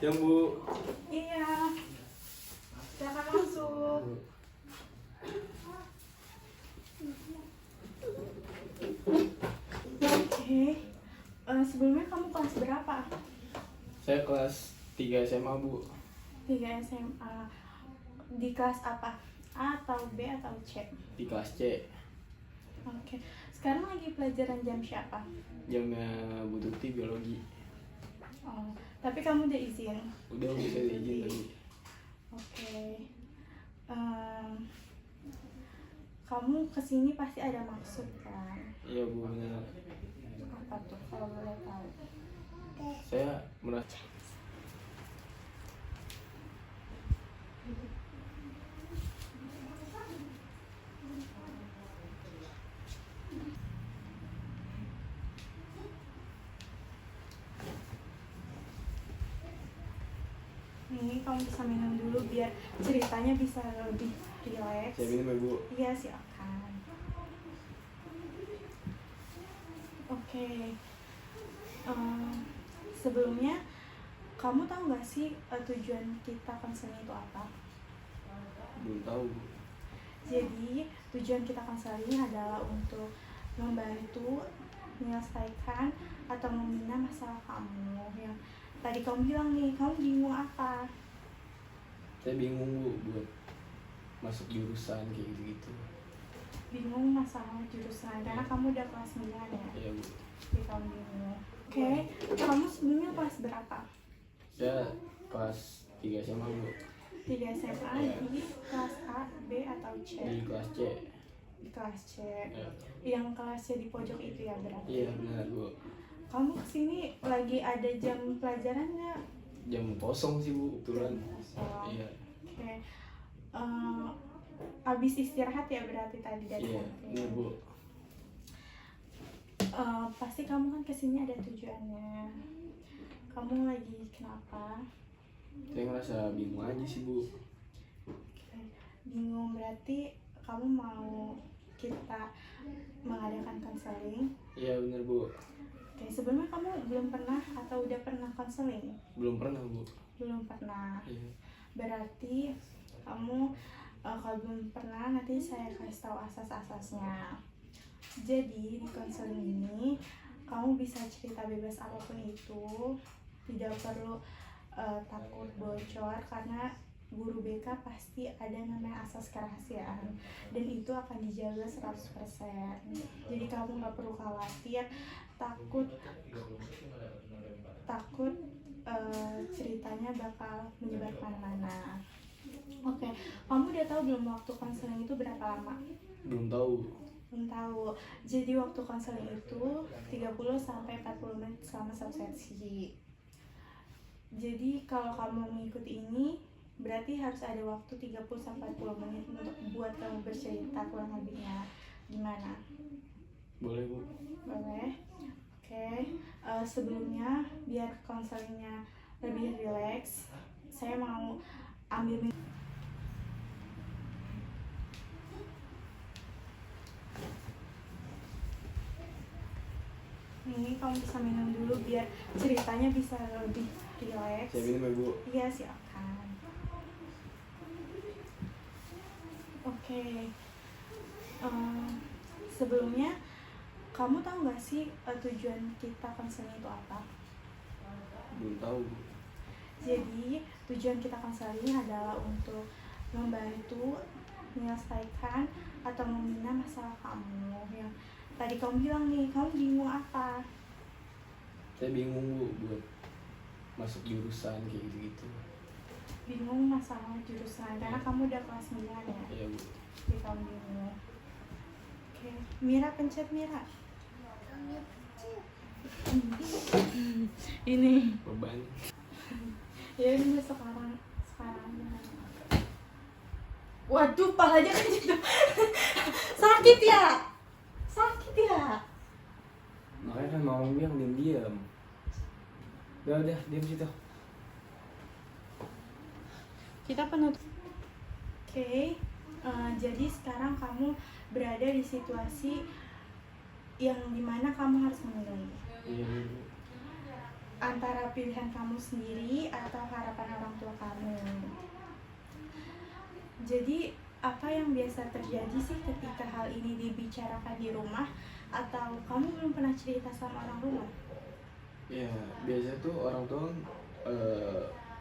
Ya Bu. Iya. Silakan masuk. Oke. Sebelumnya kamu kelas berapa? Saya kelas 3 SMA Bu. 3 SMA. Di kelas apa? A atau B atau C? Di kelas C. Oke. Sekarang lagi pelajaran jam siapa? Jamnya Bu Tuti biologi. Oh, tapi kamu udah izin? Udah bisa izin tadi. Oke. Kamu kesini pasti ada maksud kan? Iya Bu, benar. Apa tuh kalau boleh tahu? Saya merasa Nih, kamu bisa minum dulu biar ceritanya bisa lebih rileks. saya minum ya Bu. Iya, silakan. Oke. Sebelumnya, kamu tahu nggak sih tujuan kita konseling itu apa? Belum tahu Bu. Jadi, tujuan kita konseling adalah untuk membantu menyelesaikan atau membina masalah kamu yang tadi kamu bilang nih, kamu bingung apa? Saya bingung Bu buat masuk jurusan kayak gitu-gitu. Bingung masalah jurusan karena kamu udah kelas 9 ya? Iya Bu. Jadi kamu bingung. Oke, kamu sebelumnya kelas berapa? Saya kelas 3 SMA Bu. 3 SMA di kelas A, B, atau C? Di kelas C. Di kelas C. Ya. Yang kelas C di pojok itu ya berarti? Iya benar Bu. Kamu kesini lagi ada jam pelajaran nggak? Jam kosong sih Bu kebetulan. Kosong. Iya. Oke. Abis istirahat ya berarti tadi dari Iya, kantin? benar Bu. Pasti kamu kan kesini ada tujuannya. Kamu lagi kenapa? Saya ngerasa bingung aja sih Bu. Oke. Bingung berarti kamu mau kita mengadakan konseling? Iya benar Bu. Oke, sebelumnya kamu belum pernah atau udah pernah konseling? Belum pernah Bu. Belum pernah. Iya. Berarti kamu kalau belum pernah nanti saya kasih tahu asas-asasnya. Jadi di konseling ini kamu bisa cerita bebas apapun itu, tidak perlu takut bocor karena guru BK pasti ada namanya asas kerahasiaan dan itu akan dijaga 100%. Jadi kamu nggak perlu khawatir, takut ceritanya bakal menyebar kemana-mana. Oke, kamu udah tahu belum waktu konseling itu berapa lama? Belum tahu. Belum tahu. Jadi waktu konseling itu 30 sampai 40 menit selama satu sesi. Jadi kalau kamu mengikuti ini berarti harus ada waktu 30 sampai 40 menit untuk buat kamu bercerita kurang lebihnya. Gimana? Boleh Bu. Boleh. Oke. Sebelumnya biar konselingnya lebih rileks, saya mau ambil Nih, kamu bisa minum dulu biar ceritanya bisa lebih rileks. Saya minum ya Bu. Iya, silakan. Oke. Sebelumnya, kamu tahu nggak sih tujuan kita konseling itu apa? Belum tahu Bu. Jadi, tujuan kita konseling adalah untuk membantu menyelesaikan atau membina masalah kamu yang tadi kamu bilang nih, kamu bingung apa? Saya bingung Bu buat masuk jurusan kayak gitu-gitu. Bingung masalah jurusan karena kamu udah kelas 9 ya? Iya Bu. Jadi kamu bingung. Oke, Mira pencet Mira. Ini. Beban. Ya ini sekarang. Waduh, palanya kan gitu. Sakit ya? Sakit ya? Makanya kan mau bilang diam-diam. Udah, diam situ. Kita penutup. Oke, jadi sekarang kamu berada di situasi yang dimana kamu harus memilih. Iya Bu. antara pilihan kamu sendiri atau harapan orang tua kamu. Jadi apa yang biasa terjadi sih ketika hal ini dibicarakan di rumah, atau kamu belum pernah cerita sama orang rumah? Ya biasanya tuh orang tua kan,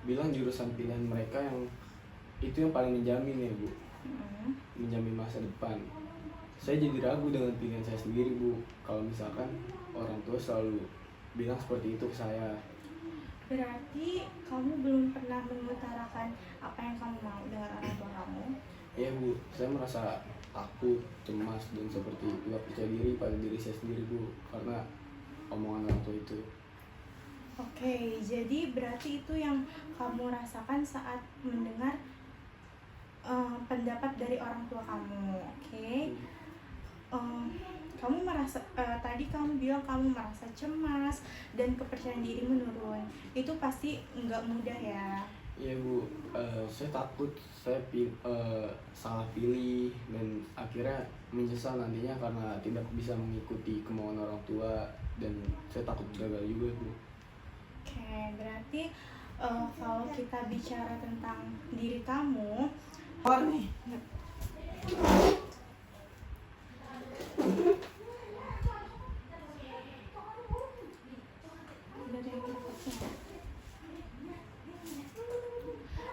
bilang jurusan pilihan mereka yang itu yang paling menjamin ya Bu, menjamin masa depan. Saya jadi ragu dengan pilihan saya sendiri Bu, kalau misalkan orang tua selalu bilang seperti itu ke saya. Berarti kamu belum pernah mengutarakan apa yang kamu mau dengan orang tua kamu? Iya Bu, saya merasa takut, cemas, dan seperti tidak percaya diri pada diri saya sendiri Bu, karena omongan orang tua itu. Oke, jadi berarti itu yang kamu rasakan saat mendengar pendapat dari orang tua kamu. Oke. Kamu merasa tadi kamu bilang kamu merasa cemas dan kepercayaan diri menurun. Itu pasti nggak mudah ya. Iya Bu, saya takut saya salah pilih dan akhirnya menyesal nantinya karena tidak bisa mengikuti kemauan orang tua, dan saya takut gagal juga Bu. Oke, berarti kalau kita bicara tentang diri kamu, nih.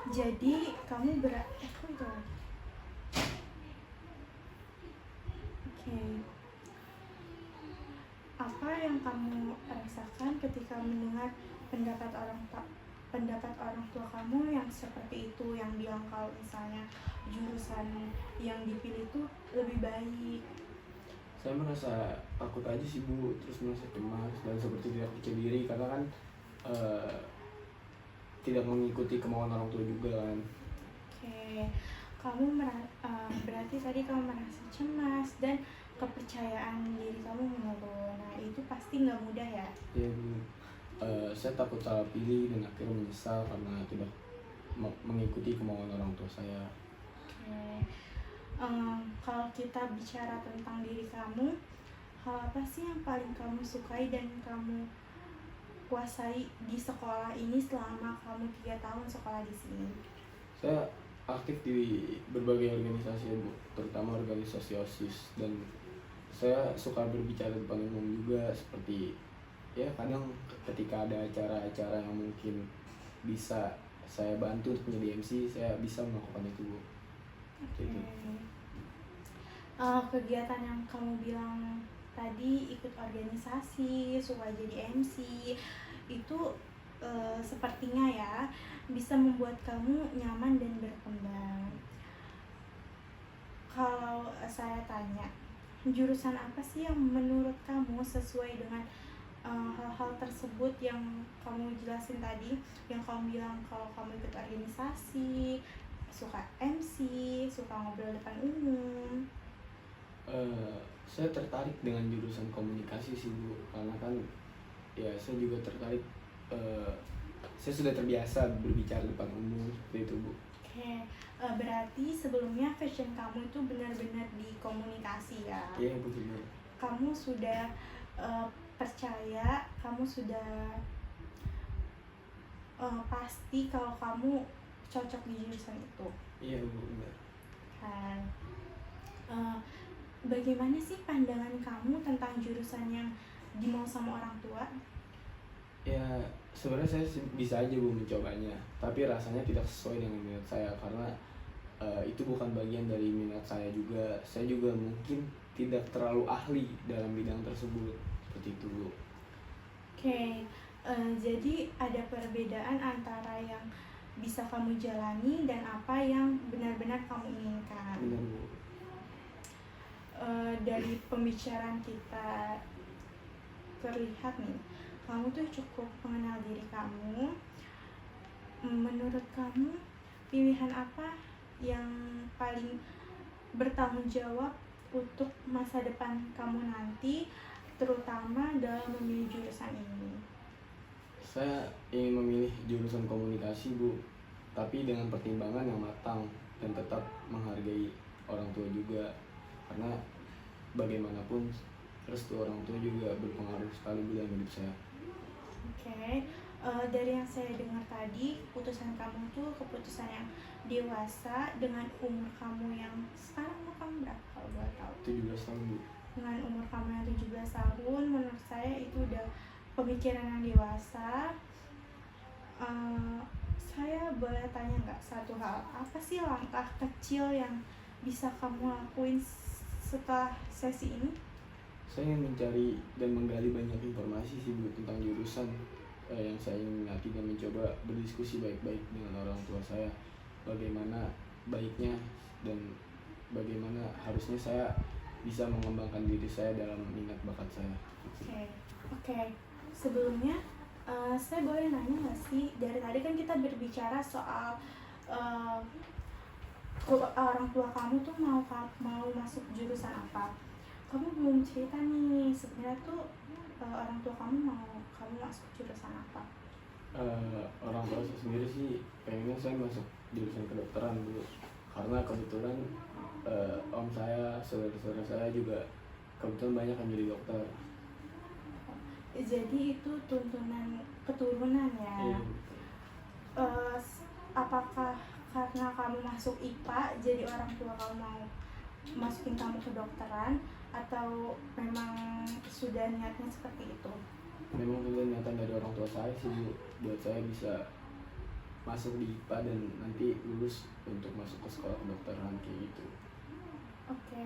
Jadi kamu kok itu? Oke. Apa yang kamu rasakan ketika mendengar pendapat orang tua kamu yang seperti itu, yang bilang kalau misalnya jurusan yang dipilih itu lebih baik? Saya merasa takut aja sih Bu, terus merasa cemas dan seperti tidak percaya diri karena kan tidak mengikuti kemauan orang tua juga kan. Oke, berarti tadi kamu merasa cemas dan kepercayaan diri kamu menurun. Nah itu pasti nggak mudah ya? Iya Bu, saya takut salah pilih dan akhirnya menyesal karena tidak mengikuti kemauan orang tua saya. Oke, kalau kita bicara tentang diri kamu, hal apa sih yang paling kamu sukai dan kamu kuasai di sekolah ini selama kamu 3 tahun sekolah di sini? Saya aktif di berbagai organisasi ya Bu, terutama organisasi OSIS, dan saya suka berbicara di depan umum juga, seperti ya kadang ketika ada acara-acara yang mungkin bisa saya bantu untuk menjadi MC, saya bisa melakukan itu Bu. Oke. Gitu. Kegiatan yang kamu bilang tadi, ikut organisasi, suka jadi MC, itu sepertinya ya bisa membuat kamu nyaman dan berkembang. Kalau saya tanya, jurusan apa sih yang menurut kamu sesuai dengan hal-hal tersebut yang kamu jelasin tadi, yang kamu bilang kalau kamu ikut organisasi, suka MC, suka ngobrol depan umum? Saya tertarik dengan jurusan komunikasi sih Bu, karena kan ya saya juga tertarik, saya sudah terbiasa berbicara di depan umum seperti itu Bu. Oke, berarti sebelumnya passion kamu itu benar-benar di komunikasi ya? Iya betul. Kamu sudah percaya, kamu sudah pasti kalau kamu cocok di jurusan itu? Iya Bu, benar. Kan, bagaimana sih pandangan kamu tentang jurusan yang dimau sama orang tua? Ya sebenarnya saya bisa aja Bu mencobanya, tapi rasanya tidak sesuai dengan minat saya karena itu bukan bagian dari minat saya juga. Saya juga mungkin tidak terlalu ahli dalam bidang tersebut, seperti itu Bu. Oke, jadi ada perbedaan antara yang bisa kamu jalani dan apa yang benar-benar kamu inginkan. Benar Bu. Dari pembicaraan kita terlihat nih, kamu tuh cukup mengenal diri kamu. Menurut kamu, pilihan apa yang paling bertanggung jawab untuk masa depan kamu nanti, terutama dalam memilih jurusan ini? Saya ingin memilih jurusan komunikasi Bu, tapi dengan pertimbangan yang matang dan tetap menghargai orang tua juga, karena bagaimanapun restu orang tua juga berpengaruh sekali dalam hidup saya. Oke, dari yang saya dengar tadi, keputusan kamu tuh keputusan yang dewasa dengan umur kamu yang sekarang umur kamu berapa kalau boleh tahu? 17 tahun Bu. Dengan umur kamu yang 17 tahun, menurut saya itu udah pemikiran yang dewasa. Eh, saya boleh tanya nggak satu hal, apa sih langkah kecil yang bisa kamu lakuin setelah sesi ini? Saya ingin mencari dan menggali banyak informasi sih Bu tentang jurusan yang saya ingin minati, dan mencoba berdiskusi baik-baik dengan orang tua saya bagaimana baiknya dan bagaimana harusnya saya bisa mengembangkan diri saya dalam minat bakat saya. Oke, oke. Sebelumnya, saya boleh nanya nggak sih, dari tadi kan kita berbicara soal eh, orang tua kamu tuh mau masuk jurusan apa? Kamu belum cerita nih, sebenarnya tuh orang tua kamu mau kamu masuk jurusan apa? Orang tua saya sendiri sih pengennya saya masuk jurusan kedokteran dulu, karena kebetulan om saya, saudara-saudara saya juga kebetulan banyak yang jadi dokter. Jadi itu tuntunan keturunan ya. Iya. Apakah karena kamu masuk IPA jadi orang tua kamu mau masukin kamu ke kedokteran, atau memang sudah niatnya seperti itu? Memang itu niatan dari orang tua saya sih Bu, buat saya bisa masuk di IPA dan nanti lulus untuk masuk ke sekolah kedokteran kayak gitu. Oke.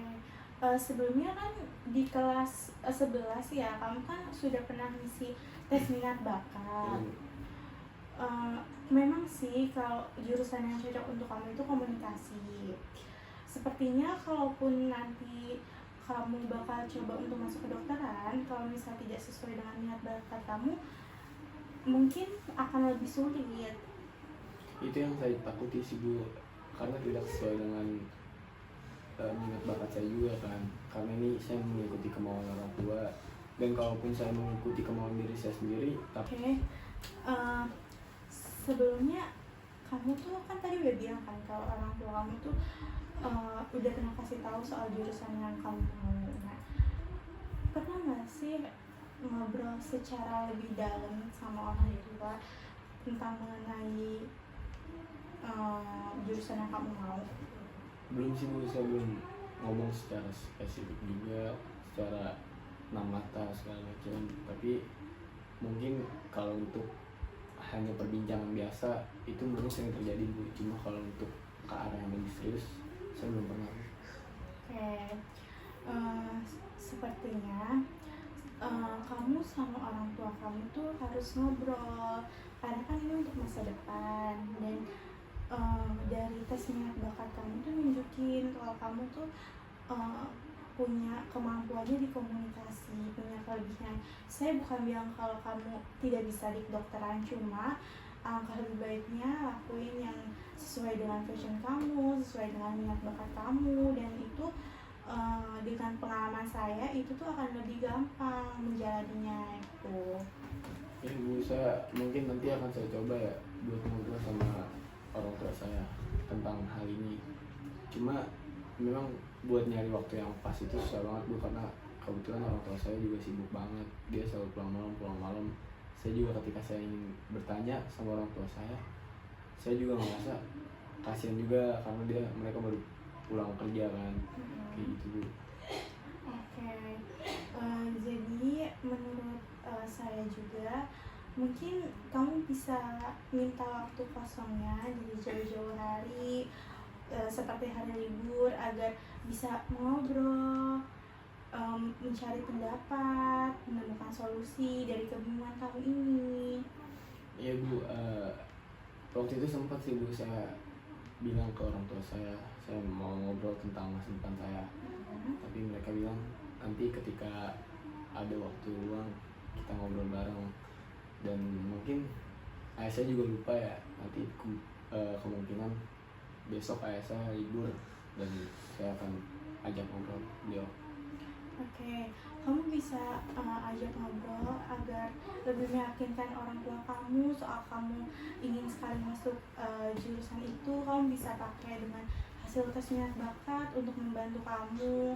Sebelumnya kan di kelas 11 ya, kamu kan sudah pernah ngisi tes minat bakat. Memang sih kalau jurusan yang cocok untuk kamu itu komunikasi. Sepertinya kalaupun nanti kamu bakal coba untuk masuk kedokteran, kalau misalnya tidak sesuai dengan minat bakat kamu, mungkin akan lebih sulit. Itu yang saya takuti sih Bu, karena tidak sesuai dengan minat bakat saya juga kan, karena ini saya mengikuti kemauan orang tua, dan kalaupun saya mengikuti kemauan diri saya sendiri Oke. Sebelumnya kamu tuh kan tadi udah bilang kan kalau orang tua kamu tuh udah pernah kasih tahu soal jurusan yang kamu mau. Nah, pernah nggak sih ngobrol secara lebih dalam sama orang tua tentang mengenai jurusan yang kamu mau? belum sih Bu, saya belum ngomong secara spesifik juga, secara enam mata segala macam, tapi mungkin kalau untuk hanya perbincangan biasa itu mungkin sering terjadi Bu, cuma kalau untuk ke arah yang lebih serius saya belum pernah. Oke. Sepertinya kamu sama orang tua kamu tuh harus ngobrol, karena kan ini untuk masa depan. Dan dari tes minat bakat kamu tuh nunjukin kalau kamu tuh punya kemampuannya di komunikasi, punya kelebihan. Saya bukan bilang kalau kamu tidak bisa di kedokteran, cuma alangkah lebih baiknya lakuin yang sesuai dengan passion kamu, sesuai dengan minat bakat kamu, dan itu dengan pengalaman saya itu tuh akan lebih gampang menjalaninya itu. Ya Bu, saya mungkin nanti akan saya coba ya buat ngobrol sama orang tua saya tentang hal ini. Cuma memang buat nyari waktu yang pas itu susah banget Bu, karena kebetulan orang tua saya juga sibuk banget, dia selalu pulang malam. Saya juga ketika saya ingin bertanya sama orang tua saya juga ngerasa kasihan juga, karena mereka baru pulang kerja kan, kayak gitu Bu. Oke. Jadi menurut saya juga mungkin kamu bisa minta waktu kosongnya jadi jauh-jauh hari, seperti hari libur, agar bisa ngobrol, mencari pendapat, menemukan solusi dari kebingungan kamu ini. Iya Bu, waktu itu sempat sih Bu saya bilang ke orang tua saya mau ngobrol tentang masa depan saya, tapi mereka bilang nanti ketika ada waktu luang kita ngobrol bareng. Dan mungkin ayah saya juga lupa ya, nanti kemungkinan besok ayah saya libur dan saya akan ajak ngobrol beliau. Oke, kamu bisa ajak ngobrol agar lebih meyakinkan orang tua kamu soal kamu ingin sekali masuk jurusan itu. Kamu bisa pakai dengan hasil tes minat bakat untuk membantu kamu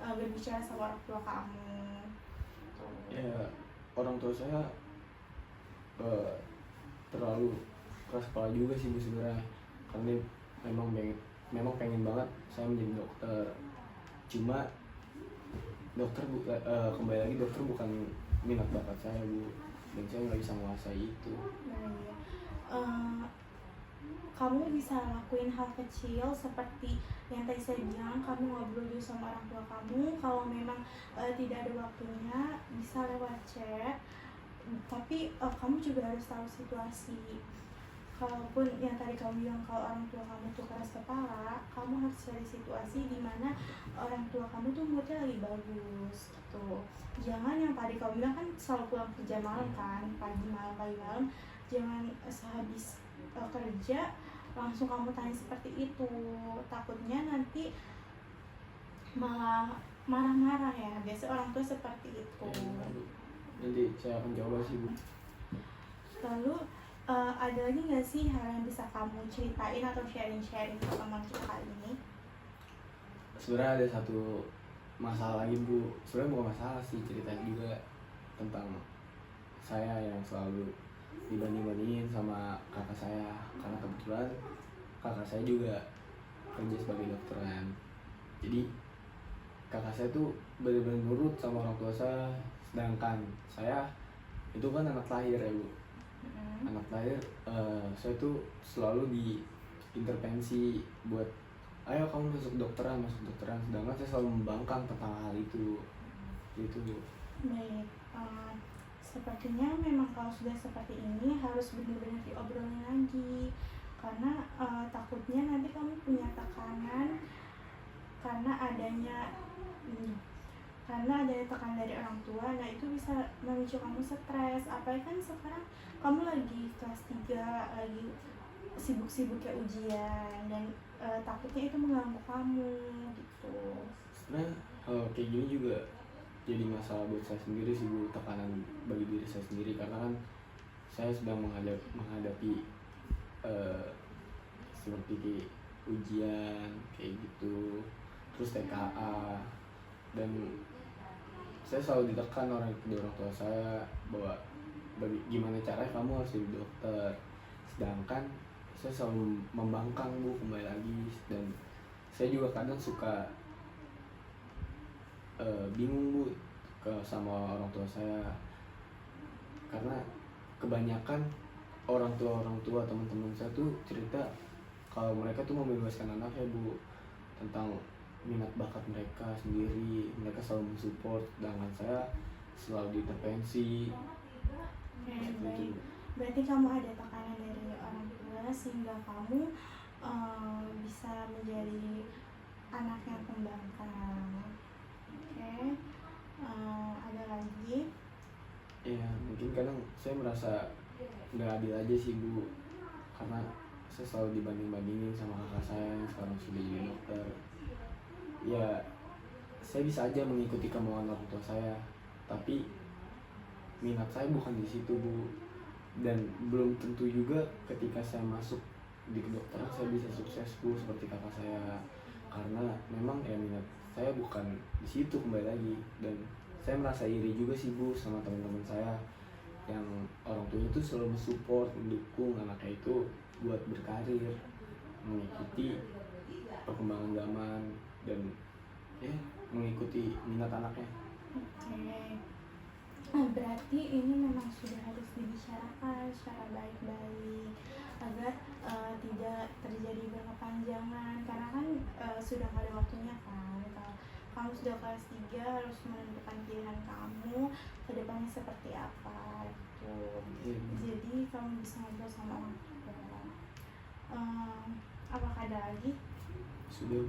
berbicara sama orang tua kamu. Ya, orang tua saya eh, terlalu keras kepala juga sih Bu sebenarnya, karena memang pengen banget saya menjadi dokter. Cuma kembali lagi dokter bukan minat bakat saya Bu, dan saya nggak bisa menguasai itu. Nah, iya. Eh, kamu bisa lakuin hal kecil seperti yang tadi saya bilang, kamu ngobrol dulu sama orang tua kamu. Kalau memang tidak ada waktunya, bisa lewat chat. Tapi kamu juga harus tahu situasi. Kalaupun yang tadi kamu bilang kalau orang tua kamu tuh keras kepala, kamu harus cari situasi di mana orang tua kamu tuh moodnya lagi bagus gitu. Jangan yang tadi kamu bilang kan selalu pulang kerja malam kan, pagi malam. Jangan sehabis kerja langsung kamu tanya seperti itu. Takutnya nanti malah marah-marah ya. Biasanya orang tua seperti itu. Nanti saya akan coba sih Bu. Lalu ada lagi nggak sih hal yang bisa kamu ceritain atau sharing-sharing ke teman kita kali ini? Sebenarnya ada satu masalah lagi Bu, sebenarnya bukan masalah sih, ceritanya juga tentang saya yang selalu dibanding-bandingin sama kakak saya, karena kebetulan kakak saya juga kerja sebagai dokter kan. Jadi kakak saya tuh benar-benar nurut sama orang tua saya, sedangkan saya itu kan anak lahir ya Bu. Anak lahir, saya tuh selalu diintervensi buat ayo kamu masuk kedokteran, sedangkan saya selalu membangkang tentang hal itu gitu Bu. Baik, sepertinya memang kalau sudah seperti ini harus benar-benar diobrolin lagi, karena takutnya nanti kamu punya tekanan karena adanya tekanan dari orang tua. Nah itu bisa memicu kamu stres, apalagi kan sekarang kamu lagi kelas 3, lagi sibuk-sibuknya ujian, dan takutnya itu mengganggu kamu gitu. Sebenarnya kayak gini juga jadi masalah buat saya sendiri sih Bu, tekanan bagi diri saya sendiri, karena kan saya sedang menghadapi seperti ujian kayak gitu, terus TKA, dan saya selalu ditekan kedua orang tua saya bahwa gimana caranya kamu harus jadi dokter, sedangkan saya selalu membangkang Bu kembali lagi. Dan saya juga kadang suka bingung Bu sama orang tua saya, karena kebanyakan orang tua teman-teman saya tuh cerita kalau mereka tuh membebaskan anaknya Bu, tentang minat bakat mereka sendiri, mereka selalu mensupport, sedangkan saya selalu diintervensi. Baik. Berarti kamu ada tekanan dari orang tua sehingga kamu bisa menjadi anak yang pembangkang. Oke. Ada lagi? Ya mungkin kadang saya merasa nggak adil aja sih Bu, karena saya selalu dibanding-bandingin sama kakak saya yang sekarang sudah jadi dokter. Ya saya bisa aja mengikuti kemauan orang tua saya, tapi minat saya bukan di situ Bu, dan belum tentu juga ketika saya masuk di kedokteran saya bisa sukses Bu seperti kakak saya, karena memang ya minat saya bukan di situ kembali lagi. Dan saya merasa iri juga sih Bu sama teman-teman saya yang orang tuanya itu selalu mensupport, mendukung anaknya itu buat berkarir, mengikuti perkembangan zaman, dan ya mengikuti minat anaknya. Oke. Berarti ini memang sudah harus dibicarakan secara baik-baik agar tidak terjadi berkepanjangan, karena kan sudah nggak ada waktunya kan. Kalau kamu sudah kelas 3 harus menentukan pilihan kamu ke depannya seperti apa gitu. Jadi kamu bisa ngobrol sama orang tua. Apakah ada lagi? Sudah.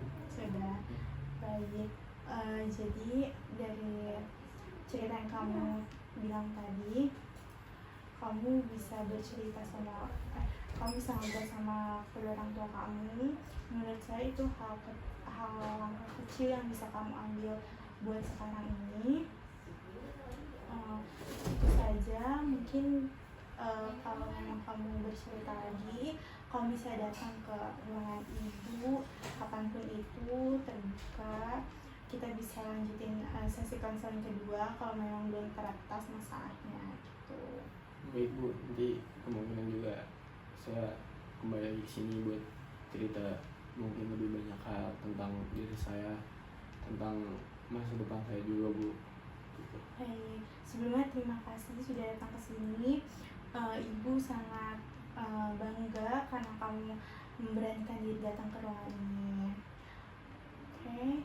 Baik. Jadi dari cerita yang kamu bilang tadi, kamu bisa bercerita sama kamu bisa ngobrol sama kedua orang tua kamu. Menurut saya itu hal langkah kecil yang bisa kamu ambil buat sekarang ini. Itu saja. Mungkin kalau memang kamu bercerita lagi, kamu bisa datang ke ruangan ibu kapanpun itu, terbuka. Kita bisa lanjutin sesi konseling kedua kalau memang belum teratas masalahnya gitu. Baik Bu, nanti kemungkinan juga saya kembali lagi ke sini buat cerita mungkin lebih banyak hal tentang diri saya, tentang masa depan saya juga Bu. Gitu. Baik, sebelumnya terima kasih sudah datang ke sini. Ibu sangat bangga karena kamu memberanikan diri datang ke ruangan ini. Oke,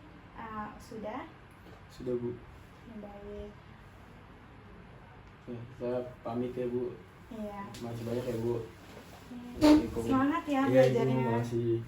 sudah? Sudah Bu. Baik. Ya, saya pamit ya Bu. Iya. Masih banyak ya Bu. Semangat ya Iya Ibu, belajarnya. makasih.